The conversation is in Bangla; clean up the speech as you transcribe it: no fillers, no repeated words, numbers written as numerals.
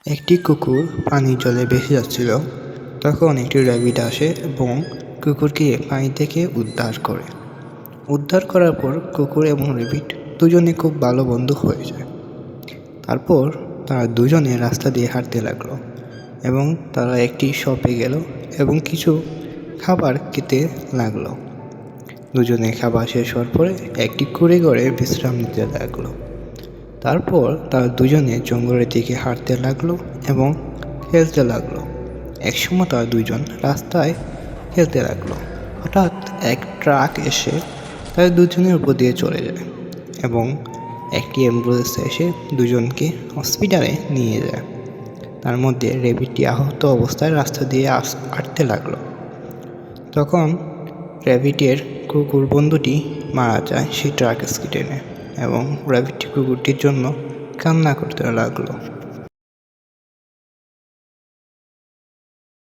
একটি কুকুর পানির জলে ভেসে যাচ্ছিল। তখন একটি র্যাবিট আসে এবং কুকুরকে পানি থেকে উদ্ধার করার পর কুকুর এবং র্যাবিট দুজনে খুব ভালো বন্ধু হয়ে যায়। তারপর তারা দুজনে রাস্তা দিয়ে হাঁটতে লাগলো এবং তারা একটি শপে গেল এবং কিছু খাবার খেতে লাগলো। দুজনে খাবার শেষ হওয়ার পরে একটি কুঁড়ে ঘরে বিশ্রাম নিতে লাগলো। তারপর তারা দুজনে জঙ্গলের দিকে হাঁটতে লাগলো এবং খেলতে লাগলো। একসময় তারা দুজন রাস্তায় খেলতে লাগলো। হঠাৎ এক ট্রাক এসে তাদের দুজনের উপর দিয়ে চলে যায় এবং একটি অ্যাম্বুলেন্স এসে দুজনকে হসপিটালে নিয়ে যায়। তার মধ্যে র্যাবিটটি আহত অবস্থায় রাস্তা দিয়ে হাঁটতে লাগলো। তখন র্যাবিটের কুকুর বন্ধুটি মারা যায় সেই ট্রাক অ্যাক্সিডেন্টে এবং র্যাবিটটি কুকুরটির জন্য কান্না করতে লাগলো।